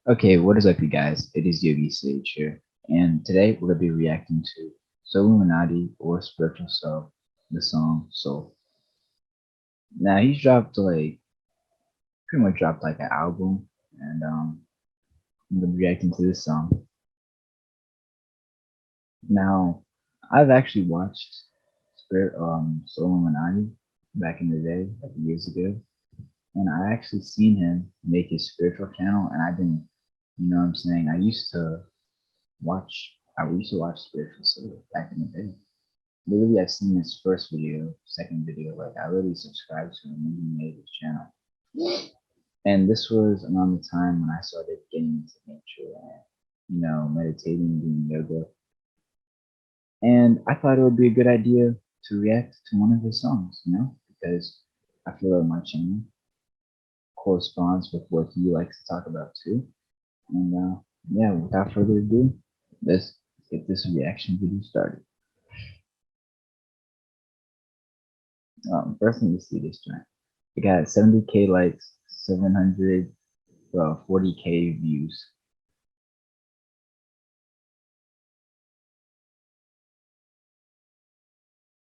Okay, what is up, you guys? It is Yogi Sage here, and today we're gonna be reacting to Solluminati or Spiritual Self, the song Soul. Now he's dropped pretty much dropped like an album, and I'm gonna be reacting to this song. Now I've actually watched Solluminati back in the day, like years ago, and I actually seen him make his spiritual channel, and I've been, you know what I'm saying, I used to watch Spiritual Soul back in the day. Literally, I've seen his first video, second video. Like, I really subscribed to him when he made his channel. And this was around the time when I started getting into nature and, meditating, doing yoga. And I thought it would be a good idea to react to one of his songs, because I feel like my channel corresponds with what he likes to talk about too. And yeah, without further ado, let's get this reaction video started. First thing to see this joint. It got 70K likes, 740K views.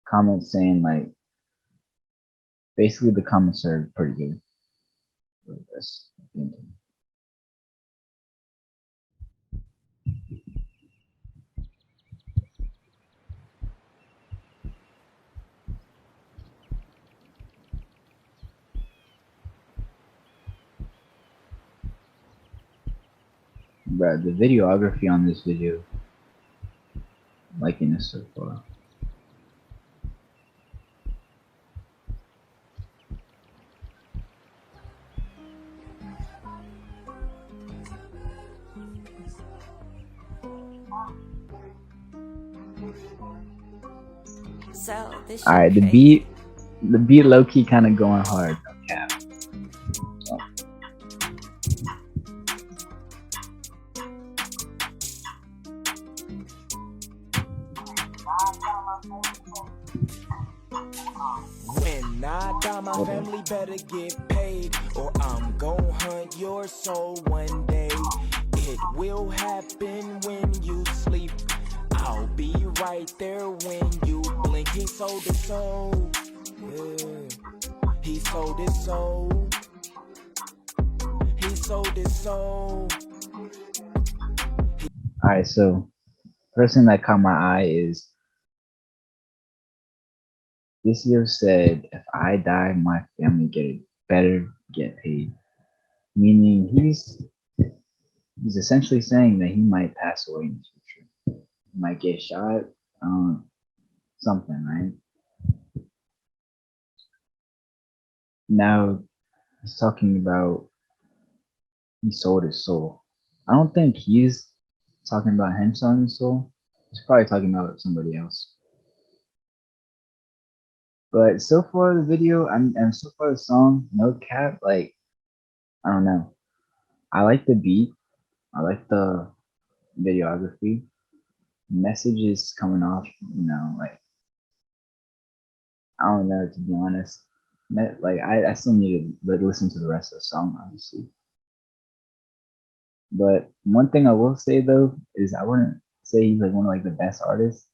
Comments saying basically the comments are pretty good. But the videography on this video, liking this so far. Alright, the beat low key kind of going hard. Okay. When I die, my family better get paid, or I'm gon' hunt your soul one day. It will happen when you sleep. I'll be right there when you blink. He sold his soul. Yeah. He sold his soul. He sold his soul. Alright, so first thing that caught my eye is this year said, if I die, my family better get paid. Meaning he's essentially saying that he might pass away in the future. He might get shot, something, right? Now he's talking about he sold his soul. I don't think he's talking about him selling his soul. He's probably talking about somebody else. But so far the video and so far the song, no cap, I don't know. I like the beat. I like the videography. Messages coming off, I don't know, to be honest. I still need to listen to the rest of the song, obviously. But one thing I will say though is I wouldn't say he's one of the best artists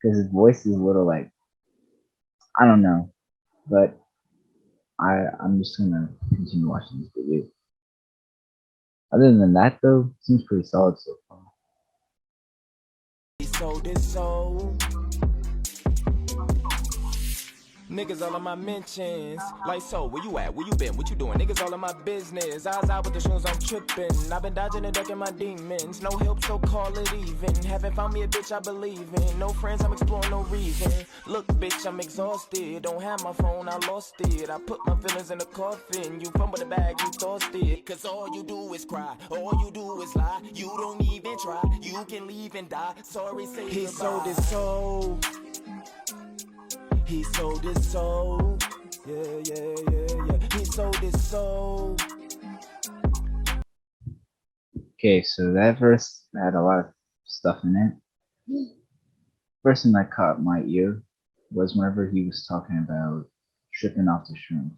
because his voice is a little I don't know. But I'm just gonna continue watching this video. Other than that though, seems pretty solid so far. He sold his soul. Niggas all of my mentions. Like, so, where you at? Where you been? What you doing? Niggas all of my business. Eyes out with the shoes, I'm tripping. I've been dodging and ducking my demons. No help, so call it even. Haven't found me a bitch I believe in. No friends, I'm exploring no reason. Look, bitch, I'm exhausted. Don't have my phone, I lost it. I put my feelings in the coffin. You fumble the bag, you tossed it. Cause all you do is cry. All you do is lie. You don't even try. You can leave and die. Sorry, say he goodbye. Sold his soul. He sold his soul. Yeah. He sold his soul. Okay, so that verse had a lot of stuff in it. First thing that caught my ear was whenever he was talking about stripping off the shroom.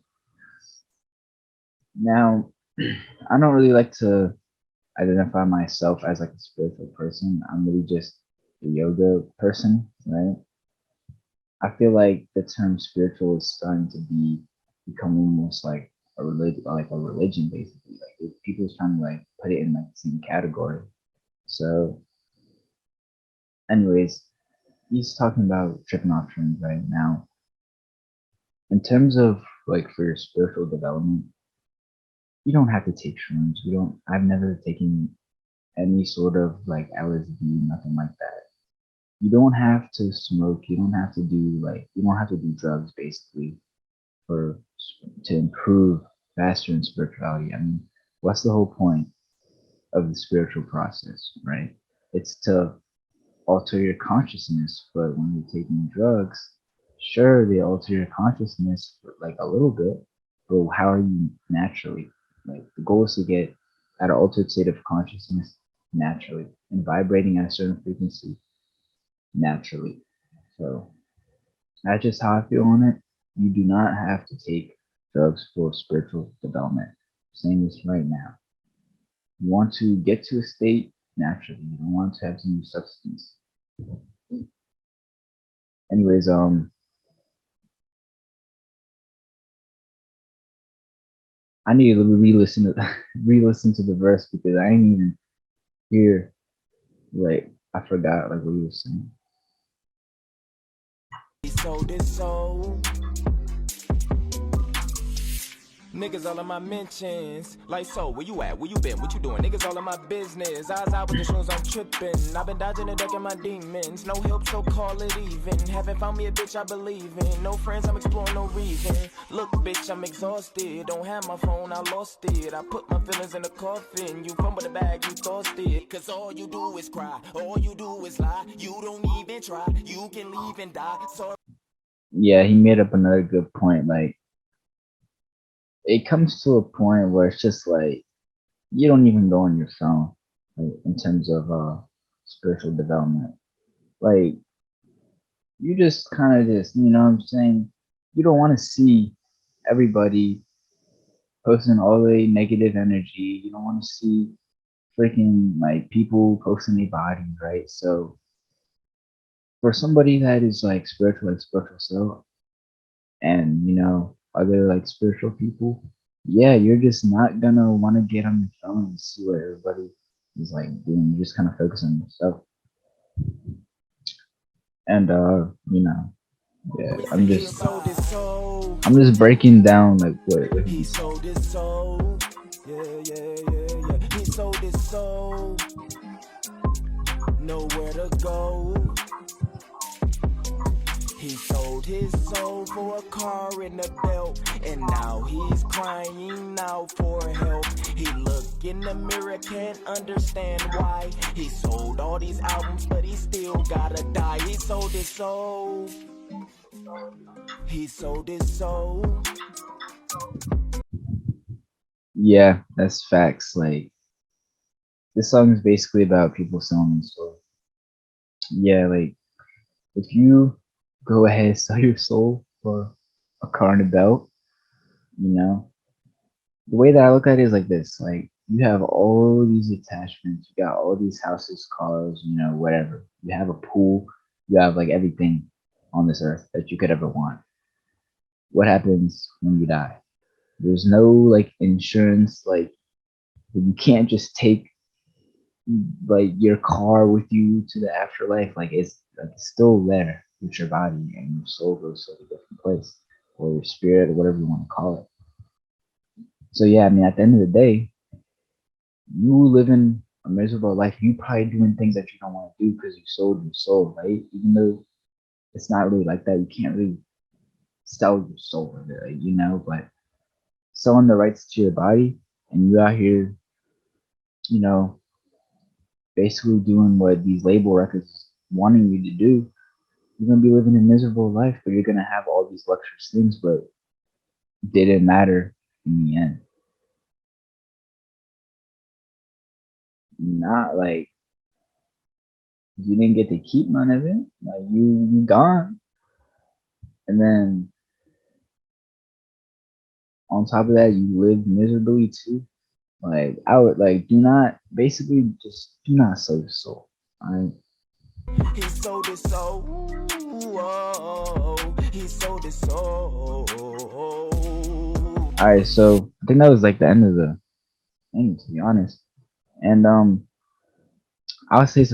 Now, I don't really like to identify myself as like a spiritual person. I'm really just a yoga person, right? I feel like the term spiritual is starting to become almost like a religion basically. Like people's trying to like put it in like the same category. So, anyways, he's talking about tripping off trends right now. In terms of like for your spiritual development, you don't have to take shrooms. You don't. I've never taken any sort of like LSD, nothing like that. You don't have to smoke. You don't have to do like you don't have to do drugs basically for to improve faster in spirituality. I mean, what's the whole point of the spiritual process, right? It's to alter your consciousness, but when you're taking drugs, sure they alter your consciousness for like a little bit, but how are you naturally? Like the goal is to get at an altered state of consciousness naturally and vibrating at a certain frequency naturally. So that's just how I feel on it. You do not have to take drugs for spiritual development. I'm saying this right now. You want to get to a state naturally. You don't want to have some substance. Anyways, I need to re-listen to re-listen to the verse because I ain't even hear like I forgot like what he was saying. He sold his soul. Niggas all in my mentions. Like, so, where you at? Where you been? What you doing? Niggas all in my business. Eyes out with the shoes, I'm tripping. I've been dodging and ducking my demons. No help, so call it even. Haven't found me a bitch I believe in. No friends, I'm exploring no reason. Look, bitch, I'm exhausted. Don't have my phone, I lost it. I put my feelings in the coffin. You fumble the bag, you tossed it. Cause all you do is cry. All you do is lie. You don't even try. You can leave and die. Sorry. Yeah, he made up another good point. Like it comes to a point where it's just like you don't even go on your phone like, in terms of spiritual development. Like you just kind of just you know what I'm saying. You don't want to see everybody posting all the negative energy. You don't want to see freaking like people posting their bodies, right? So for somebody that is like spiritual, like spiritual self, and you know other like spiritual people, yeah, you're just not gonna want to get on your phone and see what everybody is like doing. You just kind of focus on yourself, and yeah, He sold his soul. I'm just breaking down like what He he's saying. sold his soul. Yeah, yeah, yeah, yeah. He sold his soul. Nowhere to go. He sold his soul for a car and a belt. And now he's crying out for help. He look in the mirror, can't understand why. He sold all these albums, but he still gotta die. He sold his soul. He sold his soul. Yeah, that's facts. Like this song is basically about people selling their soul. Yeah, like if you go ahead sell your soul for a car and a belt, you know, the way that I look at it is like this: like you have all these attachments, you got all these houses, cars, you know, whatever. You have a pool, you have like everything on this earth that you could ever want. What happens when you die? There's no like insurance, like you can't just take like your car with you to the afterlife. Like it's still there with your body, and your soul goes to a different place, or your spirit, or whatever you want to call it. So yeah, I mean, at the end of the day, you living a miserable life, you probably doing things that you don't want to do because you sold your soul, right? Even though it's not really like that, you can't really sell your soul, really, you know. But selling the rights to your body, and you out here, you know, basically doing what these label records wanting you to do, you're gonna be living a miserable life, but you're gonna have all these luxurious things, but they didn't matter in the end. Not like you didn't get to keep none of it. Like you gone. And then on top of that, you live miserably too. Like I would like do not basically just do not sell your soul. Alright. He sold his soul. He sold his soul. Alright, so I think that was like the end of the thing, to be honest. And I would say I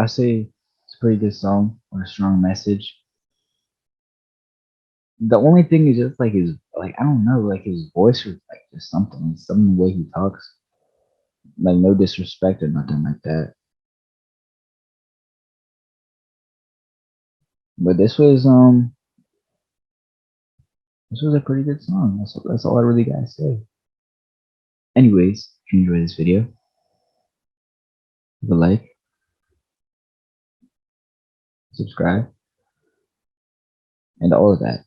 would say it's a pretty good song or a strong message. The only thing is just like his like I don't know, like his voice was like just something the way he talks. Like no disrespect or nothing like that. But this was a pretty good song. That's all I really gotta say. Anyways, if you enjoyed this video, leave a like, subscribe, and all of that.